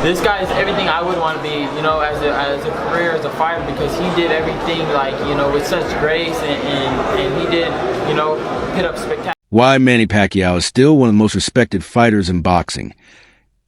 this guy is everything I would want to be, you know, as a career, as a fighter, because he did everything, like, you know, with such grace, and he did, you know, put up spectacular. Why Manny Pacquiao is still one of the most respected fighters in boxing.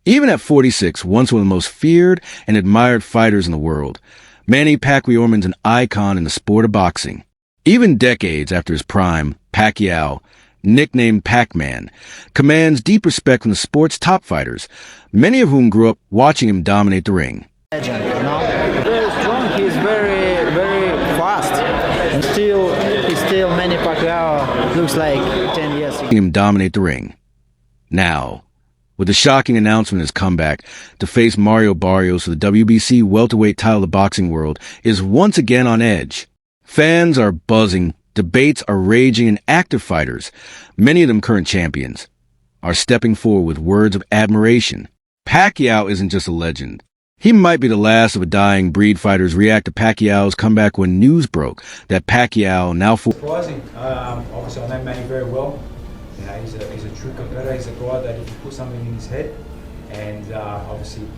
Even at 46, once one of the most feared and admired fighters in the world, Manny Pacquiao remains an icon in the sport of boxing. Even decades after his prime, Pacquiao, nicknamed PacMan, commands deep respect from the sport's top fighters, many of whom grew up watching him dominate the ring. Legend, you know? Very strong, he's very, very fast. And still Manny Pacquiao looks like 10 years ago. Him dominate the ring. Now, with the shocking announcement of his comeback to face Mario Barrios for the WBC welterweight title of the boxing world is once again on edge. Fans are buzzing, debates are raging, and active fighters, many of them current champions, are stepping forward with words of admiration. Pacquiao isn't just a legend. He might be the last of a dying breed. Fighters react to Pacquiao's comeback when news broke that Pacquiao now surprising. Obviously, I know Manny very well. You know, he's a true competitor. He's a guy that if you put something in his head, and obviously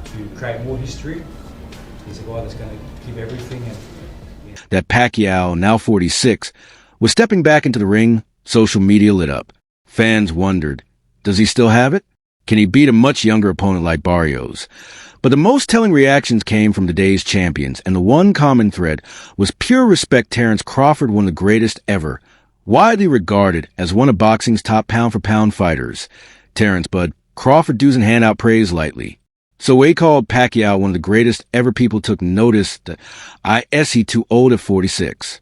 to create more history, he's a guy that's going to give everything. And that Pacquiao, now 46, was stepping back into the ring. Social media lit up. Fans wondered, does he still have it? Can he beat a much younger opponent like Barrios? But the most telling reactions came from today's champions, and the one common thread was pure respect. Terence Crawford, one of the greatest ever, widely regarded as one of boxing's top pound-for-pound fighters. Terence Bud Crawford doesn't hand out praise lightly. So he called Pacquiao one of the greatest ever. People took notice that he too old at 46.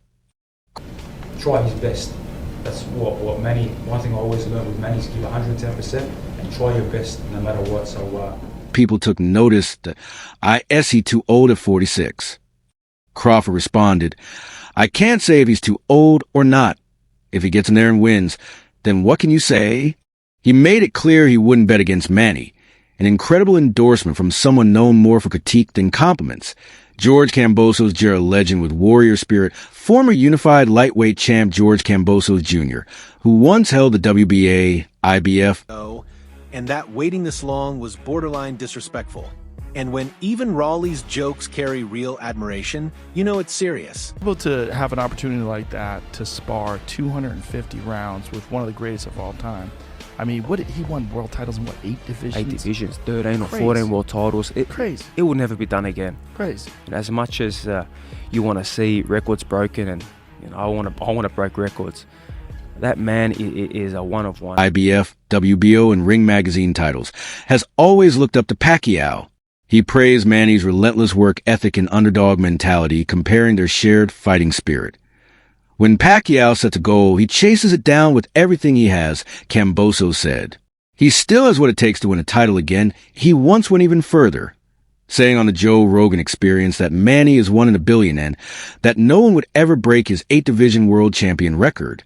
Try his best. That's what Manny, one thing I always learned with Manny is give 110% and try your best no matter what. So people took notice that he too old at 46. Crawford responded, I can't say if he's too old or not. If he gets in there and wins, then what can you say? He made it clear he wouldn't bet against Manny. An incredible endorsement from someone known more for critique than compliments. George Kambosos Jr., a legend with warrior spirit, former unified lightweight champ George Kambosos Jr., who once held the WBA, IBF. And that waiting this long was borderline disrespectful. And when even Raleigh's jokes carry real admiration, you know it's serious. Able to have an opportunity like that to spar 250 rounds with one of the greatest of all time. I mean, he won world titles in what, 8 divisions? 8 divisions, 13 or 14 world titles. Crazy. It will never be done again. Crazy. And as much as you want to see records broken, and you know, I want to break records. That man is a one of one. IBF, WBO, and Ring Magazine titles, has always looked up to Pacquiao. He praised Manny's relentless work ethic and underdog mentality, comparing their shared fighting spirit. When Pacquiao sets a goal, he chases it down with everything he has, Kambosos said. He still has what it takes to win a title again. He once went even further, saying on the Joe Rogan Experience that Manny is 1 in a billion and that no one would ever break his 8-division world champion record.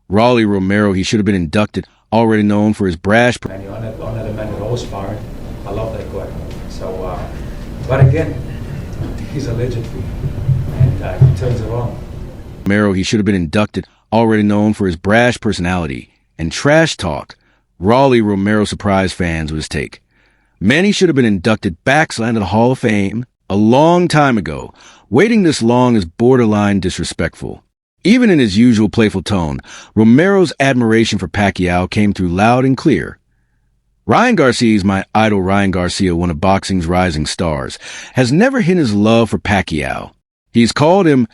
Rolly Romero, he should have been inducted, already known for his brash. Manny, I know the man that I was sparring. I love that guy. So, but again, he's a legend, and he turns it on. Romero, he should have been inducted, already known for his brash personality and trash talk. Rolly Romero surprised fans with his take. Manny should have been inducted backslide into the Hall of Fame a long time ago. Waiting this long is borderline disrespectful. Even in his usual playful tone, Romero's admiration for Pacquiao came through loud and clear. Ryan Garcia is my idol. Ryan Garcia, one of boxing's rising stars, has never hidden his love for Pacquiao. He's called him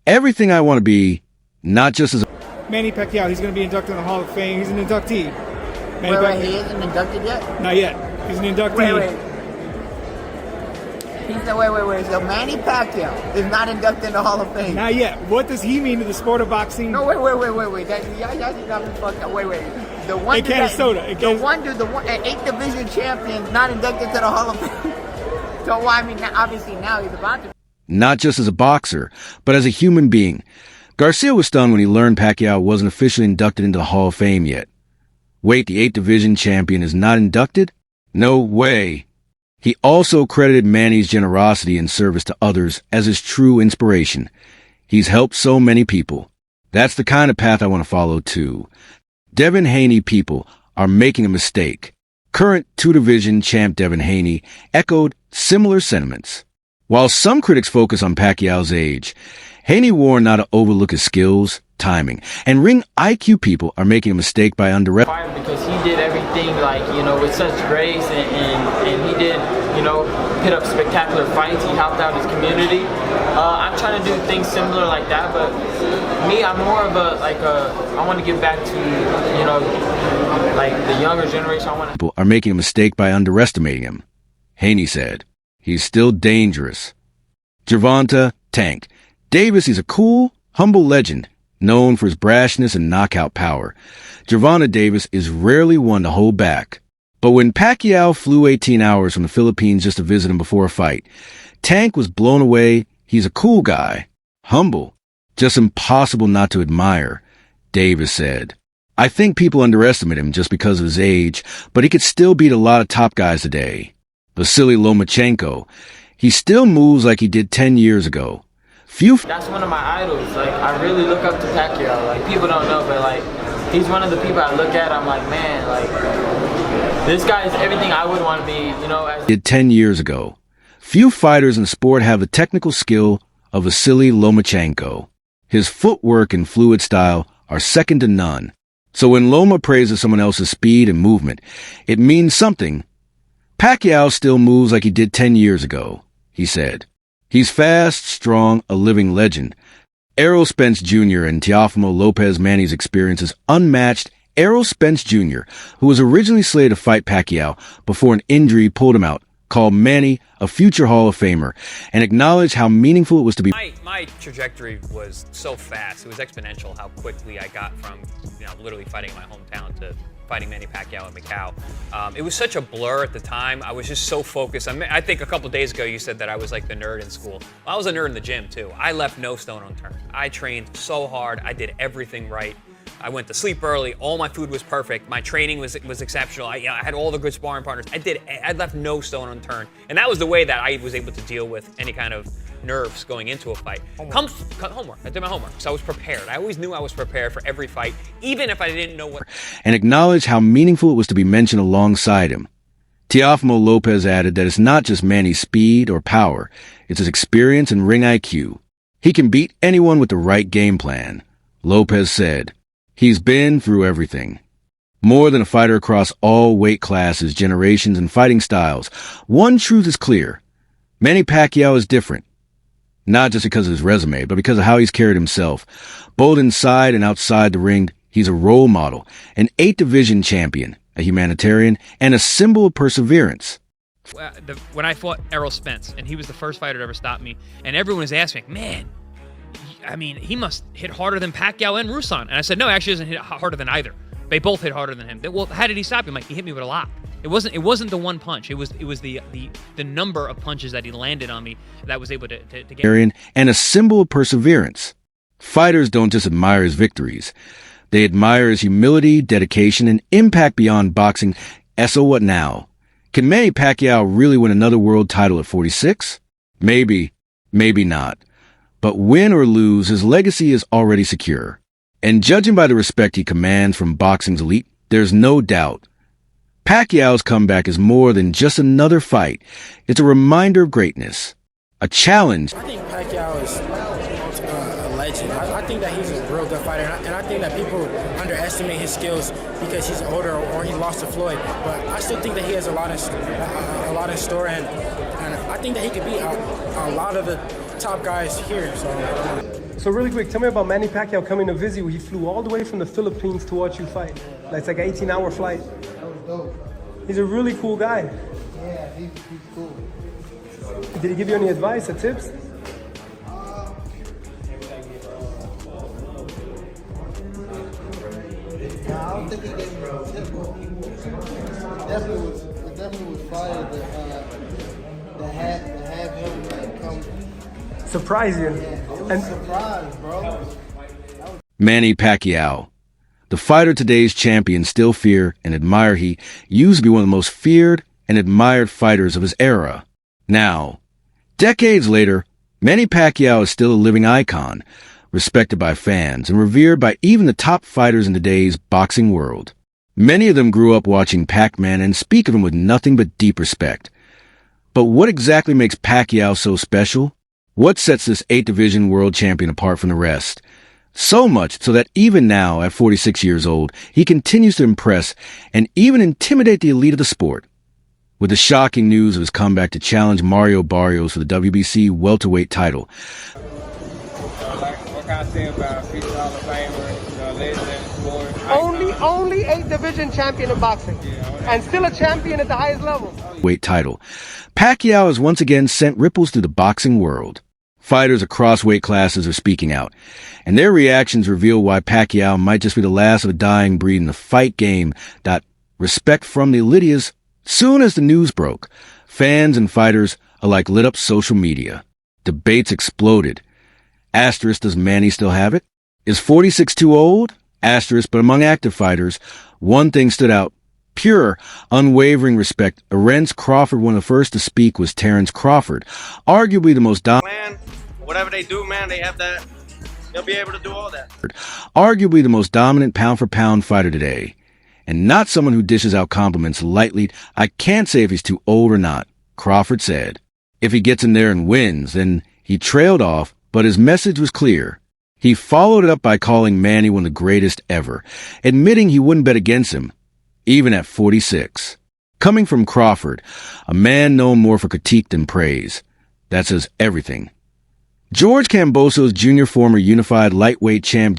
everything I want to be, not just as a... Manny Pacquiao, he's going to be inducted in the Hall of Fame. He's an inductee. Wait, he isn't inducted yet? Not yet. He's an inductee. Wait. Wait. So Manny Pacquiao is not inducted in the Hall of Fame? Not yet. What does he mean to the sport of boxing? No, wait. Y'all just got me fucked up. Wait. The one in Canastota. The 8th division champion not inducted to the Hall of Fame. So, well, I mean, obviously now he's about to. Not just as a boxer, but as a human being. Garcia was stunned when he learned Pacquiao wasn't officially inducted into the Hall of Fame yet. Wait, the 8th division champion is not inducted? No way. He also credited Manny's generosity and service to others as his true inspiration. He's helped so many people. That's the kind of path I want to follow too. Devin Haney people are making a mistake. Current two-division champ Devin Haney echoed similar sentiments. While some critics focus on Pacquiao's age, Haney warned not to overlook his skills, timing, and ring IQ. People are making a mistake by underestimating because he did everything with such grace and he did, put up spectacular fights. He helped out his community. I'm trying to do things similar like that, but me, I'm more of I want to give back to, the younger generation. People are making a mistake by underestimating him. Haney said, he's still dangerous. Gervonta Tank Davis, he's a cool, humble legend, known for his brashness and knockout power. Gervonta Davis is rarely one to hold back. But when Pacquiao flew 18 hours from the Philippines just to visit him before a fight, Tank was blown away. He's a cool guy, humble, just impossible not to admire, Davis said. I think people underestimate him just because of his age, but he could still beat a lot of top guys today. Vasily Lomachenko, he still moves like he did 10 years ago. That's one of my idols. I really look up to Pacquiao. People don't know, but he's one of the people I look at. I'm like, man, this guy is everything I would want to be. Did 10 years ago. Few fighters in the sport have the technical skill of Vasily Lomachenko. His footwork and fluid style are second to none. So when Loma praises someone else's speed and movement, it means something. Pacquiao still moves like he did 10 years ago, he said. He's fast, strong, a living legend. Errol Spence Jr. and Teofimo Lopez Manny's experience is unmatched. Errol Spence Jr., who was originally slated to fight Pacquiao before an injury pulled him out, called Manny a future Hall of Famer and acknowledged how meaningful it was to be. My trajectory was so fast. It was exponential how quickly I got from literally fighting in my hometown to fighting Manny Pacquiao in Macau. It was such a blur at the time. I was just so focused. I think a couple days ago you said that I was like the nerd in school. Well, I was a nerd in the gym too. I left no stone unturned. I trained so hard. I did everything right. I went to sleep early. All my food was perfect. My training was exceptional. I had all the good sparring partners. I left no stone unturned. And that was the way that I was able to deal with any kind of nerves going into a fight. Homework. I did my homework. So I was prepared. I always knew I was prepared for every fight, even if I didn't know what. And acknowledged how meaningful it was to be mentioned alongside him. Teofimo Lopez added that it's not just Manny's speed or power, it's his experience and ring IQ. He can beat anyone with the right game plan. Lopez said, he's been through everything. More than a fighter across all weight classes, generations, and fighting styles, one truth is clear. Manny Pacquiao is different. Not just because of his resume, but because of how he's carried himself. Both inside and outside the ring, he's a role model, an 8th-division champion, a humanitarian, and a symbol of perseverance. When I fought Errol Spence, and he was the first fighter to ever stop me, and everyone was asking, man, he must hit harder than Pacquiao and Rusan. And I said, no, actually doesn't hit harder than either. They both hit harder than him. Well, how did he stop him? He hit me with a lock. It wasn't the one punch. It was the number of punches that he landed on me that was able to get. And a symbol of perseverance. Fighters don't just admire his victories. They admire his humility, dedication, and impact beyond boxing. So what now? Can Manny Pacquiao really win another world title at 46? Maybe, maybe not. But win or lose, his legacy is already secure. And judging by the respect he commands from boxing's elite, there's no doubt. Pacquiao's comeback is more than just another fight. It's a reminder of greatness. A challenge. I think Pacquiao is a legend. I think that he's a real good fighter, and I think that people underestimate his skills because he's older or he lost to Floyd. But I still think that he has a lot in store, and I think that he could beat a lot of the top guys here. So really quick, tell me about Manny Pacquiao coming to visit you. He flew all the way from the Philippines to watch you fight. It's like an 18-hour flight. That was dope. He's a really cool guy. Yeah, he's cool. Did he give you any advice or tips? I don't think he gave me a tip. It definitely was fire to have him come. Surprise you. And surprise, bro. Manny Pacquiao. The fighter today's champions still fear and admire. He used to be one of the most feared and admired fighters of his era. Now, decades later, Manny Pacquiao is still a living icon, respected by fans and revered by even the top fighters in today's boxing world. Many of them grew up watching PacMan and speak of him with nothing but deep respect. But what exactly makes Pacquiao so special? What sets this 8th Division world champion apart from the rest? So much so that even now, at 46 years old, he continues to impress and even intimidate the elite of the sport. With the shocking news of his comeback to challenge Mario Barrios for the WBC welterweight title. What can I say about future Hall of Famer, legend in the sport? Only 8th Division champion in boxing, and still a champion at the highest level. Weight title. Pacquiao has once again sent ripples through the boxing world. Fighters across weight classes are speaking out, and their reactions reveal why Pacquiao might just be the last of a dying breed in the fight game. Respect from the elitias. Soon as the news broke, fans and fighters alike lit up social media. Debates exploded. Asterisk, does Manny still have it? Is 46 too old? Asterisk, but among active fighters, one thing stood out. Pure, unwavering respect. Arentz Crawford, one of the first to speak, was Terrence Crawford, arguably the most dominant. Whatever they do, man, they have that. They'll be able to do all that. Arguably the most dominant pound-for-pound fighter today. And not someone who dishes out compliments lightly. I can't say if he's too old or not, Crawford said. If he gets in there and wins, then he trailed off, but his message was clear. He followed it up by calling Manny one of the greatest ever, admitting he wouldn't bet against him, even at 46. Coming from Crawford, a man known more for critique than praise. That says everything. George Kambosos Jr., former unified lightweight champ